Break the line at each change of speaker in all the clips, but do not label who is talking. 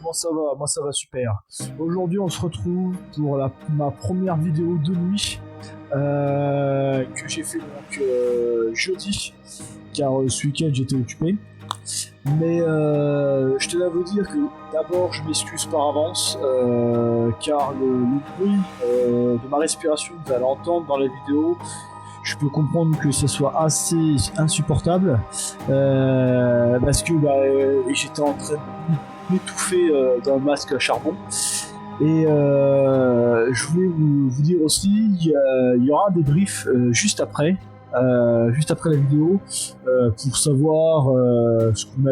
comment ça va? Moi ça va super. Aujourd'hui on se retrouve pour ma première vidéo de nuit que j'ai fait donc jeudi, car ce week-end j'étais occupé. Mais je tenais à vous dire que d'abord je m'excuse par avance car le bruit de ma respiration que vous allez entendre dans la vidéo, je peux comprendre que ce soit assez insupportable parce que j'étais en train de m'étouffer dans le masque à charbon. Et je voulais vous dire aussi, il y aura un débrief juste après la vidéo pour savoir ce qu'on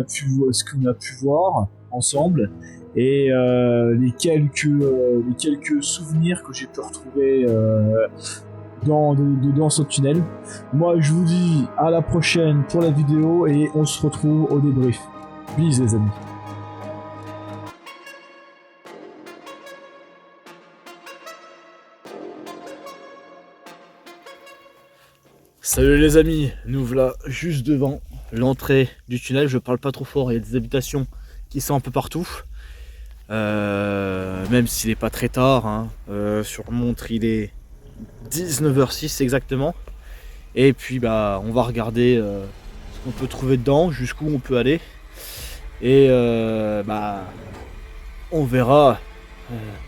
a pu voir ensemble et les quelques souvenirs que j'ai pu retrouver dans ce tunnel. Moi je vous dis à la prochaine pour la vidéo et on se retrouve au débrief. Bisous les amis. Salut les amis, nous voilà juste devant l'entrée du tunnel. Je parle pas trop fort, il y a des habitations qui sont un peu partout. Même s'il n'est pas très tard, hein. Sur la montre il est 19h06 exactement. Et puis on va regarder ce qu'on peut trouver dedans, jusqu'où on peut aller. Et on verra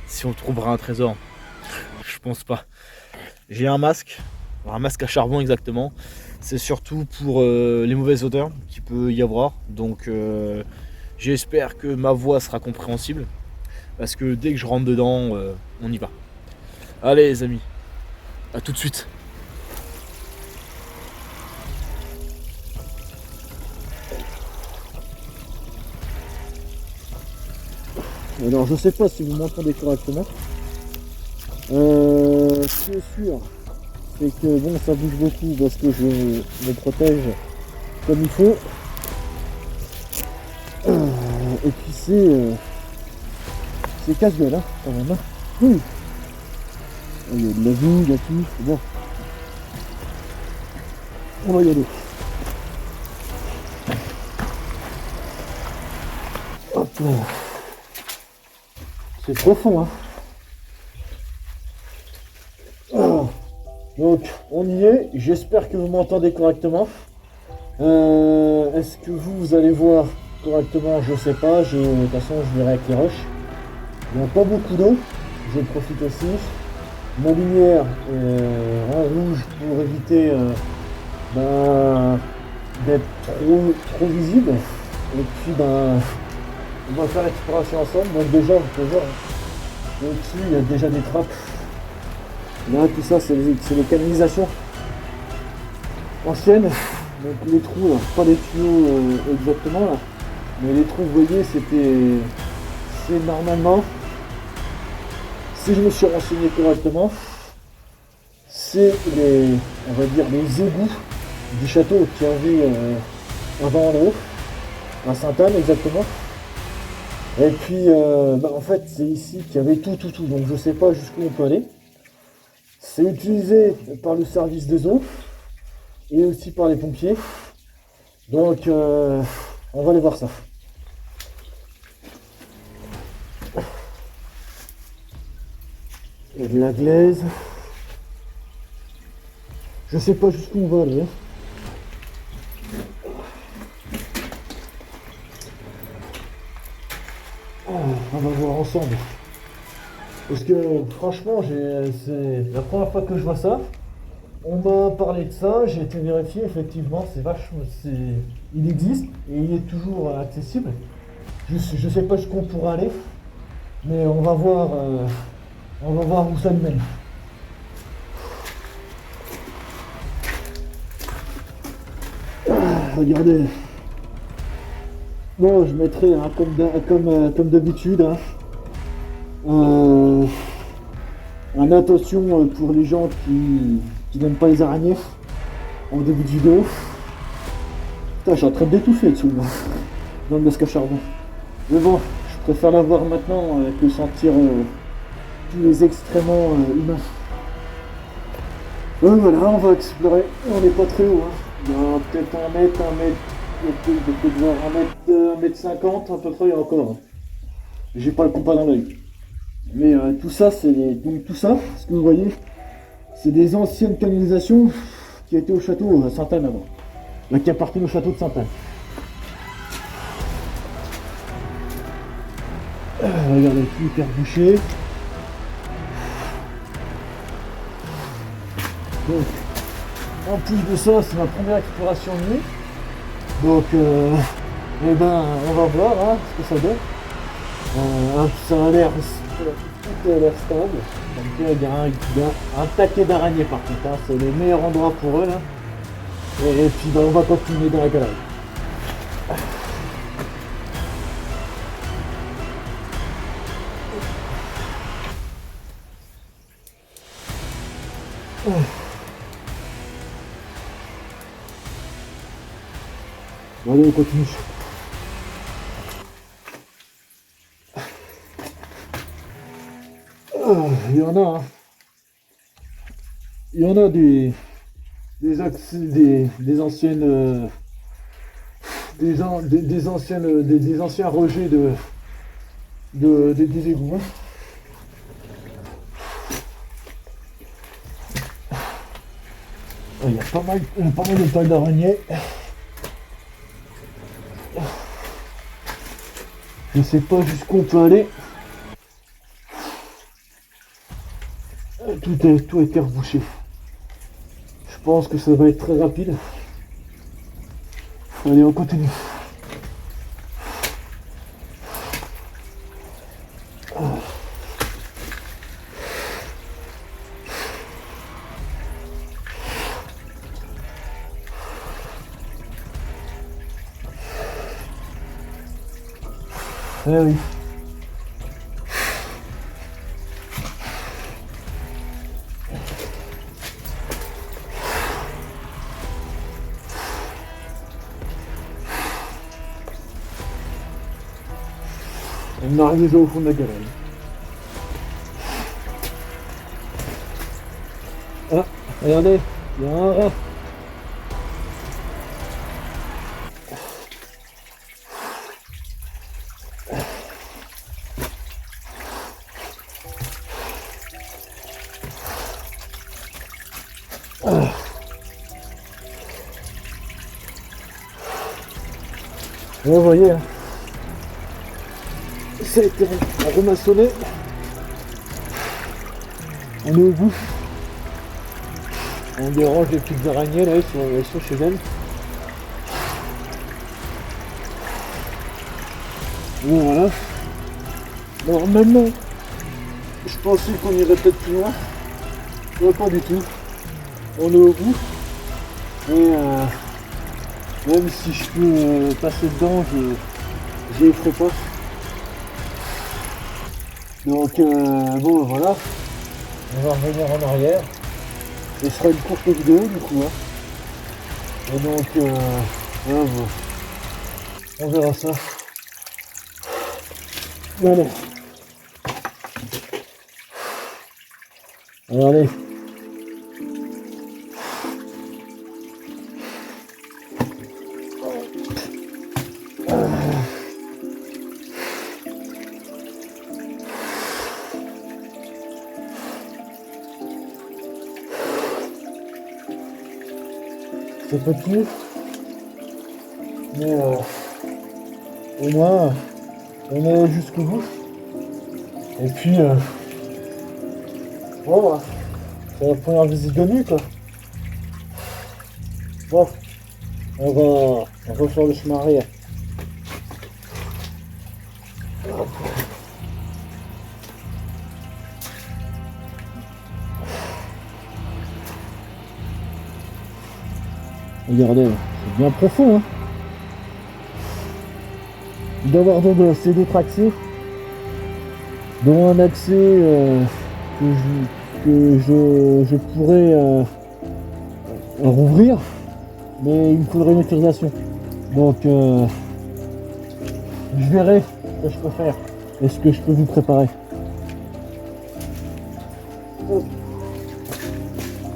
si on trouvera un trésor. Je pense pas. J'ai un masque à charbon exactement. C'est surtout pour les mauvaises odeurs qu'il peut y avoir. Donc j'espère que ma voix sera compréhensible. Parce que dès que je rentre dedans, on y va. Allez les amis, à tout de suite. Alors je sais pas si vous m'entendez correctement. Ce qui est sûr, c'est que bon, ça bouge beaucoup parce que je me protège comme il faut. Et puis c'est casse-gueule hein, quand même. Hein. Oui. Il y a de la boue, il y a tout. Bon. On va y aller. Hop là. C'est profond hein. Donc on y est, j'espère que vous m'entendez correctement. Est-ce que vous allez voir correctement? Je sais pas, de toute façon je verrai avec les roches. Il n'y a pas beaucoup d'eau, je profite aussi. Ma lumière est en rouge pour éviter d'être trop visible. Et puis on va faire l'exploration ensemble. Donc déjà vous pouvez voir, au-dessus il y a déjà des trappes. Là, tout ça, c'est les canalisations anciennes. Donc les trous, là, pas les tuyaux exactement là, mais les trous, vous voyez, c'est normalement, si je me suis renseigné correctement, c'est on va dire les égouts du château qui avait avant en haut, à Sainte-Anne exactement. Et puis, en fait, c'est ici qu'il y avait tout. Donc je sais pas jusqu'où on peut aller. C'est utilisé par le service des eaux et aussi par les pompiers. Donc on va aller voir ça. Il y a de la glaise. Je sais pas jusqu'où on va aller. On va voir ensemble. Parce que franchement, c'est la première fois que je vois ça. On m'a parlé de ça, j'ai été vérifié, effectivement, il existe et il est toujours accessible. Je sais pas jusqu'où on pourra aller, mais on va voir où ça nous mène. Regardez. Bon, je mettrai hein, comme d'habitude. Hein. Attention pour les gens qui n'aiment pas les araignées en début de vidéo. Putain, je suis en train d'étouffer dessous là, dans le masque à charbon. Mais bon, je préfère l'avoir maintenant que sentir tous les excréments humains. Donc voilà, on va explorer. On n'est pas très haut. Hein. Il y a peut-être un mètre, il y a peut-être voir 1 mètre 50 à peu près, il y a encore.
j'ai pas le compas dans l'œil. Mais tout ça, donc tout ça, ce que vous voyez, c'est des anciennes canalisations qui étaient au château à Sainte-Anne avant. Qui appartiennent au château de Sainte-Anne. Regardez, tout hyper bouché. Donc, en plus de ça, c'est ma première exploration de nuit. Donc, eh ben, on va voir hein, ce que ça donne. Ça a l'air, tout a l'air stable. Donc, il y a un taquet d'araignées par contre. Hein, c'est le meilleur endroit pour eux là. Et puis, ben, on va continuer dans la galerie. Allez, on continue. Il y en a, hein. Il y en a des anciennes, des anciens rejets des égouts. Hein. Il y a pas mal de pailles d'araignées. Je sais pas jusqu'où on peut aller. Tout a été rebouché. Je pense que ça va être très rapide. Allez, on continue. Eh oui. On arrive déjà au fond de la galerie. Ah, regardez, il y a un rat. Vous voyez, hein, ça a été remaçonné. On est au bout. On dérange les petites araignées là, elles sont chez elles. Bon voilà. Normalement, je pensais qu'on irait peut-être plus loin. Non, pas du tout. On est au bout. Et même si je peux passer dedans, j'y ferai pas. Donc bon voilà. On va revenir en arrière. Ce sera une courte vidéo du coup. Hein. Et donc voilà, bon. On verra ça. Allez. Allez. C'est petit, mais au moins on est jusqu'au bout. Et puis bon, bah, c'est la première visite de nuit quoi. Bon, on va faire le chemin arrière. Regardez, c'est bien profond. Hein. Il doit y avoir donc ces d'autres accès, dont un accès que je pourrais rouvrir, mais il me faudrait une autorisation. Donc je verrai ce que je peux faire et ce que je peux vous préparer.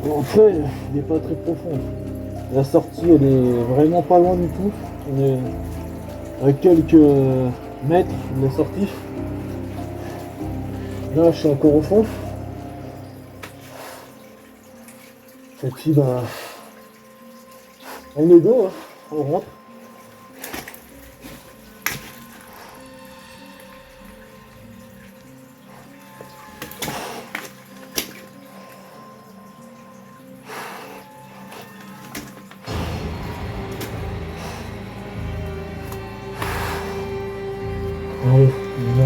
L'entrée n'est pas très profonde. La sortie elle est vraiment pas loin du tout. On est à quelques mètres de la sortie. Là, je suis encore au fond. Et puis, bah, on est go, hein. On rentre. Allez, on y va.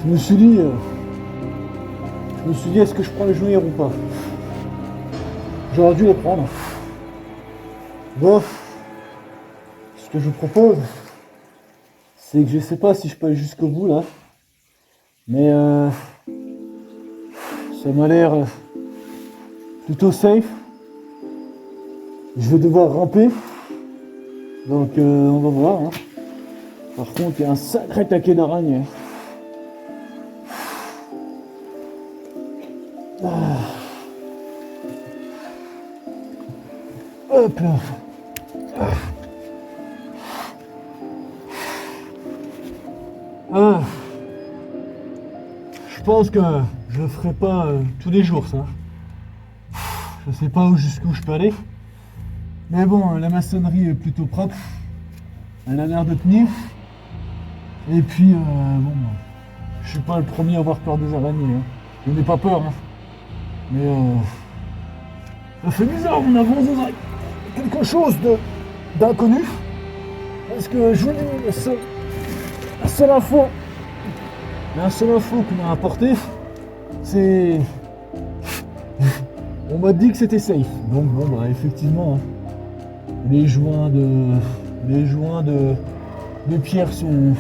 Je me suis dit, est-ce que je prends les genouillères ou pas? J'aurais dû les prendre. Bon, ce que je vous propose, c'est que je sais pas si je peux aller jusqu'au bout là, mais ça m'a l'air plutôt safe. Je vais devoir ramper, donc on va voir. Hein. Par contre, il y a un sacré taquet d'aragne. Hop là. Je pense que je le ferai pas tous les jours ça. Je sais pas jusqu'où je peux aller. Mais bon, la maçonnerie est plutôt propre. Elle a l'air de tenir. Et puis bon, je suis pas le premier à avoir peur des araignées. Hein. Je n'ai pas peur. Hein. Mais ça fait bizarre, on avance dans quelque chose d'inconnu. Parce que je vous dis, la seule info qu'on m'a apportée, c'est... On m'a dit que c'était safe. Donc bon, bah effectivement, hein, les joints de pierre sont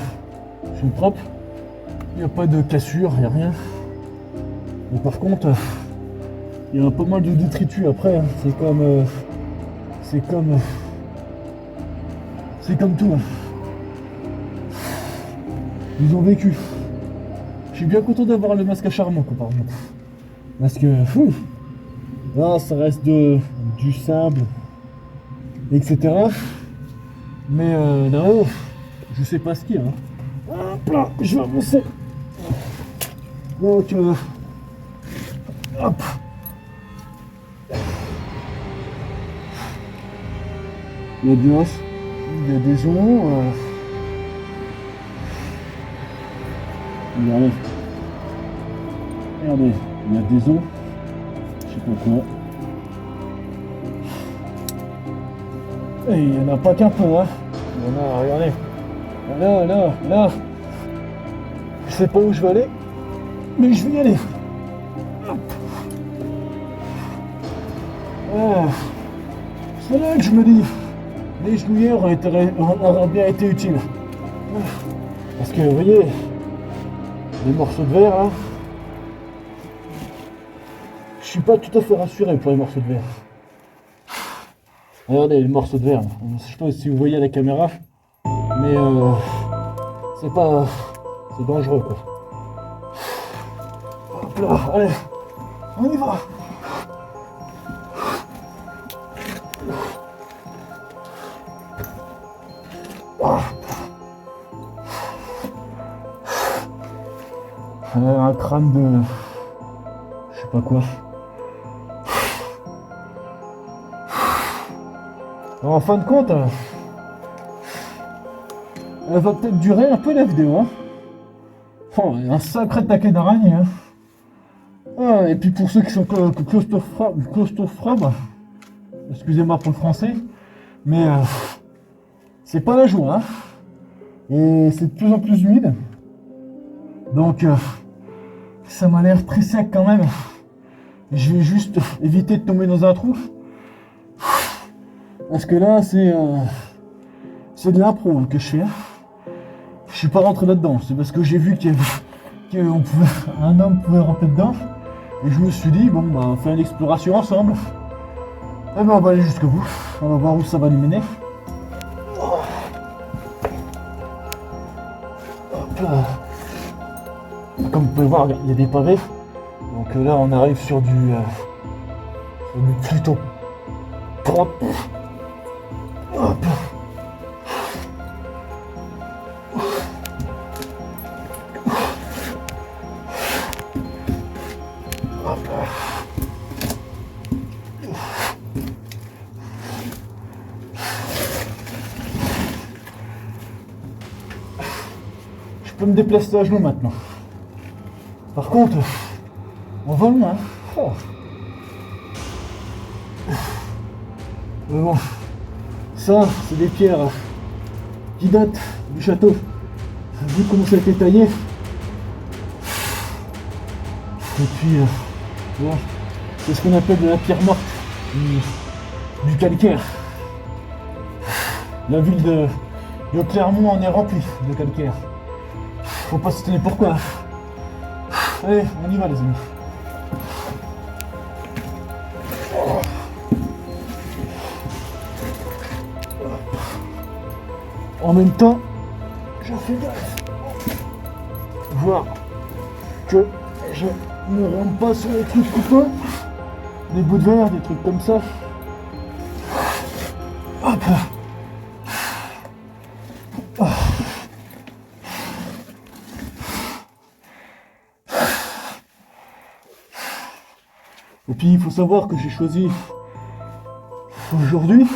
propres. Il n'y a pas de cassure, il n'y a rien. Mais par contre, il y a pas mal de détritus après. Hein. C'est comme tout. Hein. Ils ont vécu. Je suis bien content d'avoir le masque à charbon, par contre. Parce que, là, ça reste du sable, etc. Mais là-haut, je sais pas ce qu'il y a. Hein. Hop là, je vais avancer. Donc, hop. Il y a du os, il y a des os. Regardez, il y a des os. Je sais pas quoi. Et il n'y en a pas qu'un peu, hein. Il y en a, regardez. Là. Je sais pas où je vais aller, mais je vais y aller. Hop. C'est là que je me dis, les genouillères auraient bien été utiles. Parce que vous voyez, les morceaux de verre là, je suis pas tout à fait rassuré pour les morceaux de verre. Regardez les morceaux de verre. Je sais pas si vous voyez à la caméra, mais c'est dangereux quoi. Hop là, allez, on y va. Un crâne de... je sais pas quoi. En fin de compte, elle va peut-être durer un peu la vidéo. Hein. Oh, il y a un sacré taquet d'araignées. Hein. Ah, et puis pour ceux qui sont claustrophobes, excusez-moi pour le français, mais c'est pas la joie. Hein. Et c'est de plus en plus humide. Donc ça m'a l'air très sec quand même. Je vais juste éviter de tomber dans un trou. Parce que là c'est de l'impro que je fais. Je suis pas rentré là-dedans. C'est parce que j'ai vu qu'un homme pouvait rentrer dedans. Et je me suis dit, bon, bah, on fait une exploration ensemble. Et ben, on va aller jusqu'au bout. On va voir où ça va nous mener. Hop là. Comme vous pouvez voir, il y a des pavés. Donc là, on arrive sur du plutôt propre. Hop. Je peux me déplacer à genoux maintenant. Par contre, on va loin. Oh. Mais bon, ça, c'est des pierres qui datent du château. Vu comment ça a été taillé. Et puis, bon, c'est ce qu'on appelle de la pierre morte, du calcaire. La ville de Clermont en est remplie de calcaire. Faut pas se tenir pourquoi. Allez, on y va les amis. En même temps, je fais gaffe. Voir que je ne rentre pas sur les trucs coupants, des bouts de verre, des trucs comme ça. Hop. Et puis il faut savoir que j'ai choisi aujourd'hui,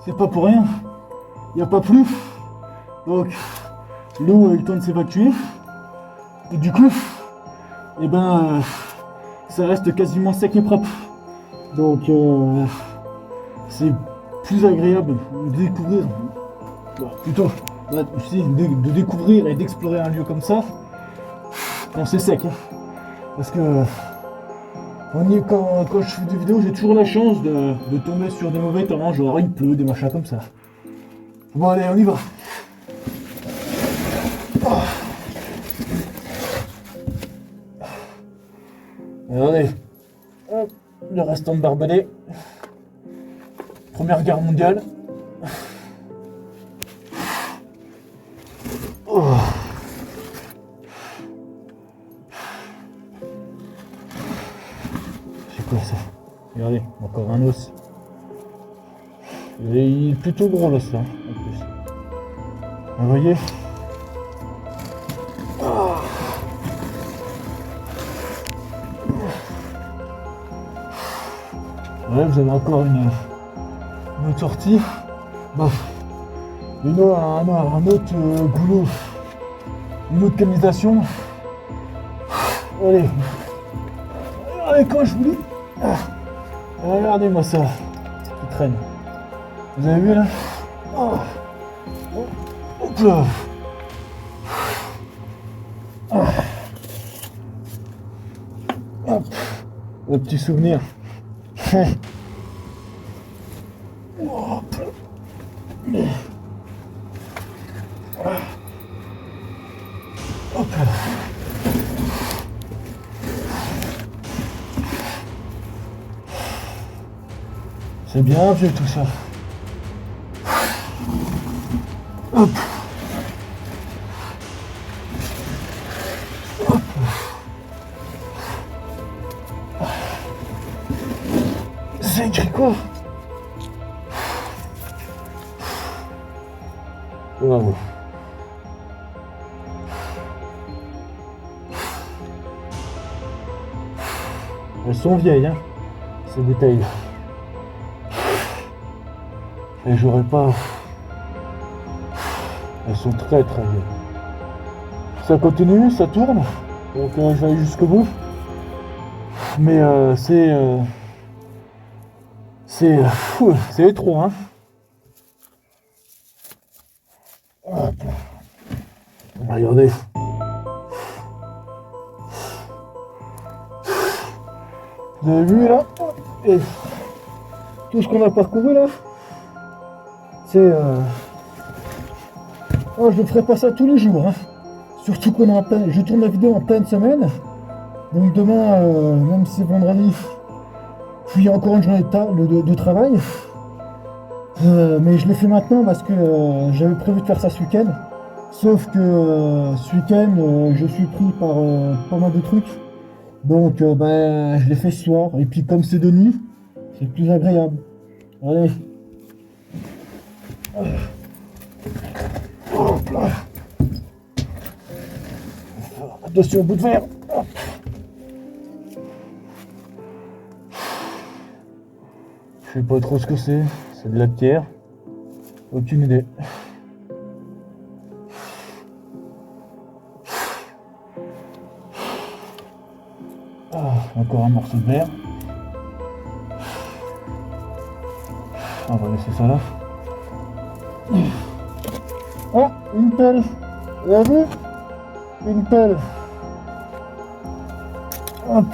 c'est pas pour rien, il n'y a pas plu, donc l'eau a eu le temps de s'évacuer, et du coup, eh ben, ça reste quasiment sec et propre, donc c'est plus agréable de découvrir, plutôt de découvrir et d'explorer un lieu comme ça, quand c'est sec, hein, parce que quand je fais des vidéos, j'ai toujours la chance de tomber sur des mauvais temps, genre il pleut, des machins comme ça. Bon allez, on y va. Regardez, hop, le restant de barbelé. Première guerre mondiale. Oh. C'est quoi ça? Regardez, encore un os. Et il est plutôt gros l'os là, en plus. Vous voyez? Ouais, vous avez encore une autre sortie. Bah, un autre goulot. Une autre canalisation. Allez. Allez, quand je vous dis. Regardez-moi ça. Qui traîne. Vous avez vu là? Hop là. Hop. Le petit souvenir. Hop. Hop. C'est bien vieux tout ça. Hop. Hop. C'est écrit quoi? Wow. Elles sont vieilles, hein, ces bouteilles. Et j'aurais pas... Elles sont très très vieilles. Ça continue, ça tourne. Donc je vais aller jusqu'au bout. Mais c'est trop, hein. Hop. Regardez. Vous avez vu là? Et tout ce qu'on a parcouru là, c'est... Oh, je ne ferai pas ça tous les jours, hein. Surtout qu'on est en pleine... Je tourne la vidéo en pleine semaine. Donc demain, même si c'est vendredi, puis il y a encore une journée de travail. Mais je l'ai fait maintenant parce que j'avais prévu de faire ça ce week-end. Sauf que ce week-end, je suis pris par pas mal de trucs. Donc je l'ai fait ce soir. Et puis comme c'est de nuit, c'est plus agréable. Allez. Hop là. Attention au bout de verre. Hop. Je sais pas trop ce que c'est. C'est de la pierre. Aucune idée. Encore un morceau de verre. On va laisser ça là. Oh, une pelle. Vous avez vu? Une pelle. Hop.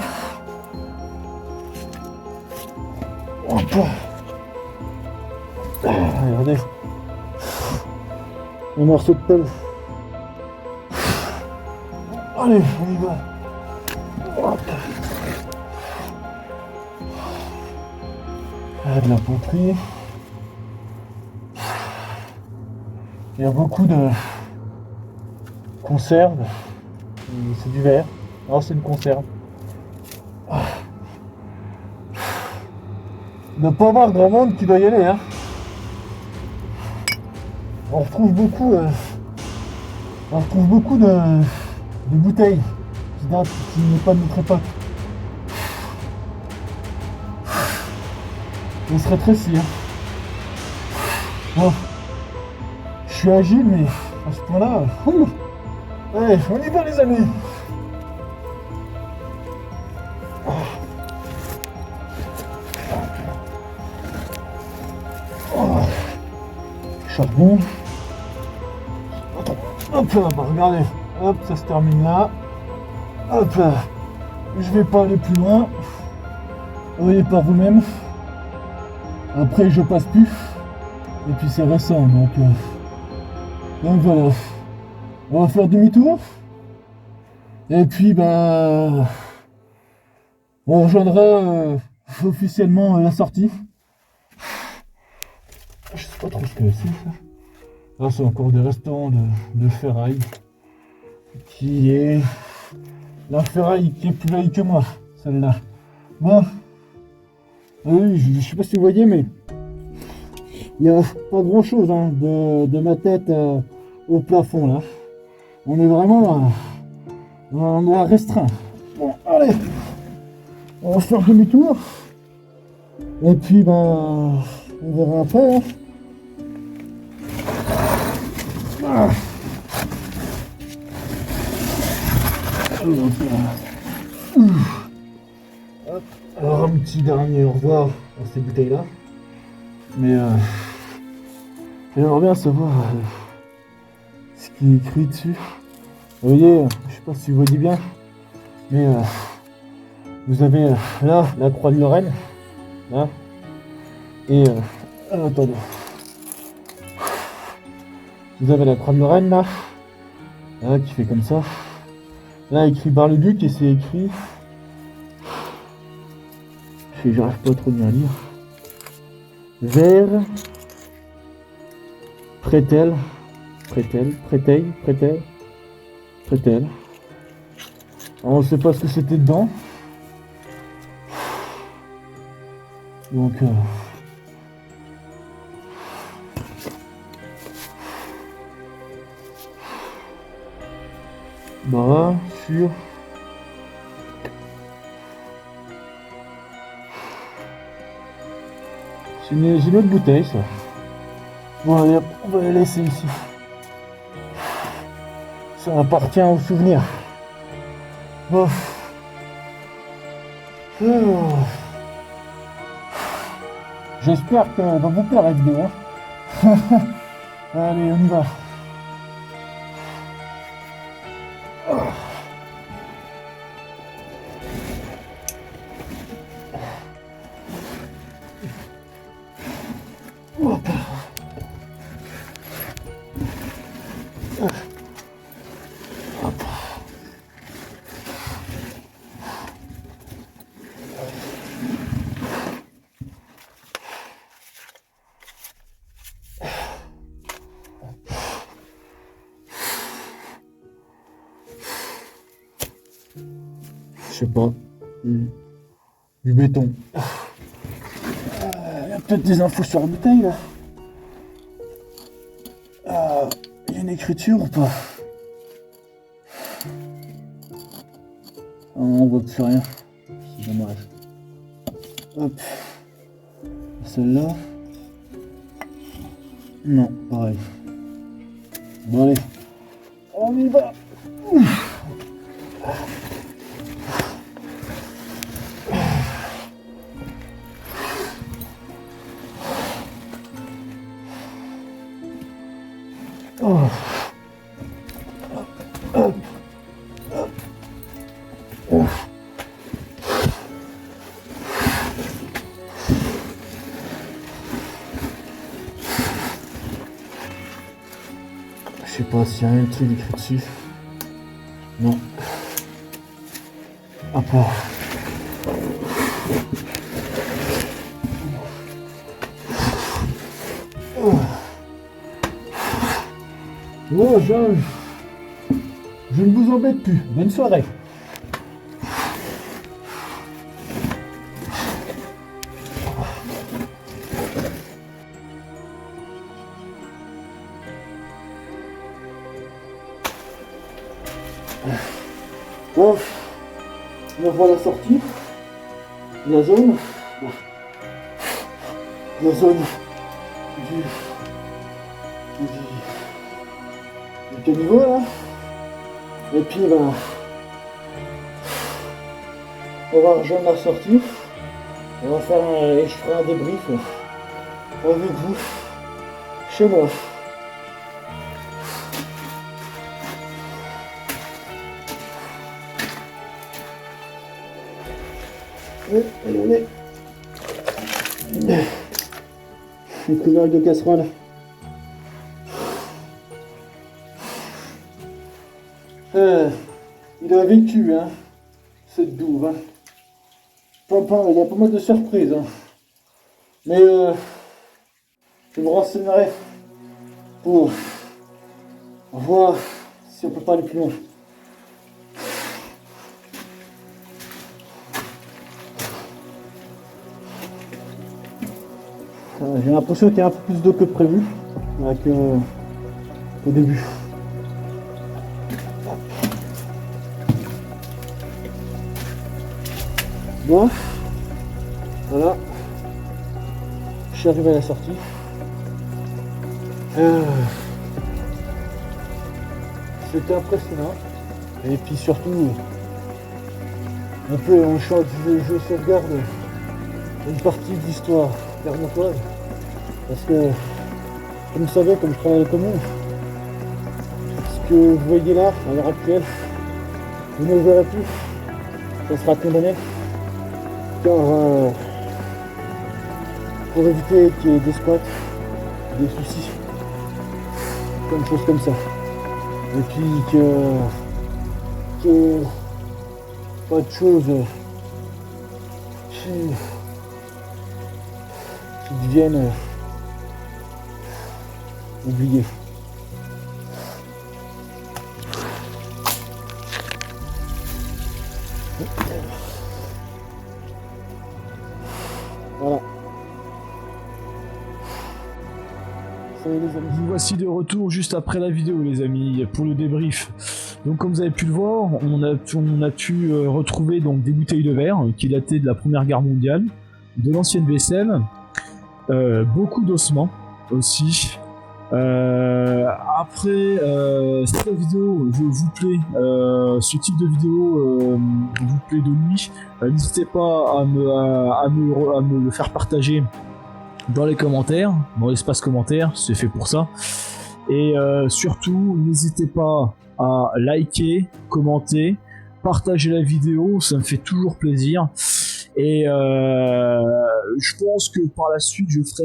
Hop. Regardez. Un morceau de pelle. Allez, on y va. Hop. De la poterie. Il y a beaucoup de conserves. C'est du verre. Non, c'est une conserve. Il ne doit pas avoir grand monde qui doit y aller. Hein. On retrouve beaucoup de bouteilles qui datent, qui n'est pas de notre époque. On se rétrécit. Hein. Bon. Je suis agile, mais à ce point-là, allez, on y va les amis. Charbon. Hop là, bah regardez, hop, ça se termine là. Hop là, je vais pas aller plus loin. Voyez par vous-même. Après je passe plus. Et puis c'est récent, donc voilà. On va faire demi-tour. Et puis on rejoindra officiellement la sortie. Je sais pas trop ce que c'est ça. Là c'est encore des restaurants de ferraille. Qui est la ferraille qui est plus vieille que moi, celle-là. Bon. Oui, je sais pas si vous voyez, mais il n'y a pas grand chose hein, de ma tête au plafond là. On est vraiment dans un endroit restreint. Bon, allez, on va faire demi-tour. Et puis on verra après. Hein. Ah. Alors un petit dernier au revoir à ces bouteilles là. Mais j'aimerais bien savoir ce qui est écrit dessus. Vous voyez, je sais pas si vous voyez bien, mais vous avez là la croix de Lorraine, là, et attendez, vous avez la croix de Lorraine là, qui fait comme ça. Là écrit Bar-le-Duc et c'est écrit, j'arrive pas trop bien à lire. Vers Prétel. Alors, on sait pas ce que c'était dedans. Donc sur c'est une autre bouteille ça. Bon allez hop, on va la laisser ici. Ça appartient au souvenir. Bon. J'espère que va vous plaire la vidéo. Hein. Allez, on y va. sais pas. Du béton. Il y a peut-être des infos sur la bouteille là. Il y a une écriture ou pas? On voit plus rien. C'est dommage. Hop. Celle-là. Non, pareil. Bon allez. On y va. Oh. Je sais pas s'il y a un truc écrit dessus. Non. À part. Oh, je ne vous embête plus. Bonne soirée. Bon, on voit la sortie. La zone. La zone du caniveau là. Et puis ben, on va rejoindre la sortie. On va faire et je ferai un débrief avec vous chez moi. Et on est une couvercle de casserole. Il a vécu, hein, cette douve. Hein. Il y a pas mal de surprises. Hein. Mais je me renseignerai pour voir si on peut pas aller plus loin. J'ai l'impression qu'il y a un peu plus d'eau que prévu au début. Bon, voilà, je suis arrivé à la sortie. C'était impressionnant. Et puis surtout, je sauvegarde une partie de l'histoire clermontoise. Parce que, comme vous savez, comme je travaille à la commune, ce que vous voyez là, à l'heure actuelle, vous ne le verrez plus. Ça sera condamné. Car pour éviter qu'il y ait des squats, des soucis, comme choses comme ça. Et puis que pas de choses qui deviennent oubliées. Voilà. Salut les amis.
Nous voici de retour juste après la vidéo les amis, pour le débrief. Donc comme vous avez pu le voir, on a pu retrouver donc des bouteilles de verre qui dataient de la Première Guerre mondiale, de l'ancienne vaisselle, beaucoup d'ossements aussi. Après, si la vidéo vous plaît, ce type de vidéo vous plaît de nuit, n'hésitez pas à me le faire partager dans les commentaires, dans l'espace commentaire, c'est fait pour ça. Et surtout, n'hésitez pas à liker, commenter, partager la vidéo, ça me fait toujours plaisir. Et je pense que par la suite, je ferai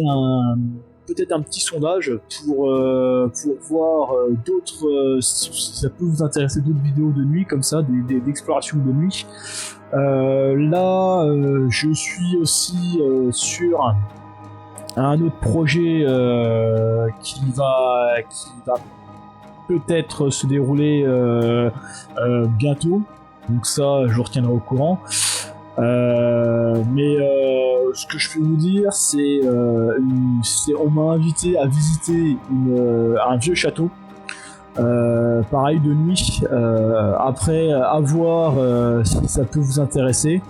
peut-être un petit sondage pour voir d'autres, si ça peut vous intéresser, d'autres vidéos de nuit comme ça, d'exploration de nuit. Là, je suis aussi sur un autre projet qui va peut-être se dérouler bientôt. Donc ça, je vous retiendrai au courant. Mais ce que je peux vous dire, c'est on m'a invité à visiter un vieux château. Pareil de nuit. Après, à voir si ça peut vous intéresser.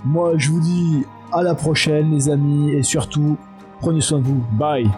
Moi, je vous dis à la prochaine, les amis, et surtout, prenez soin de vous. Bye.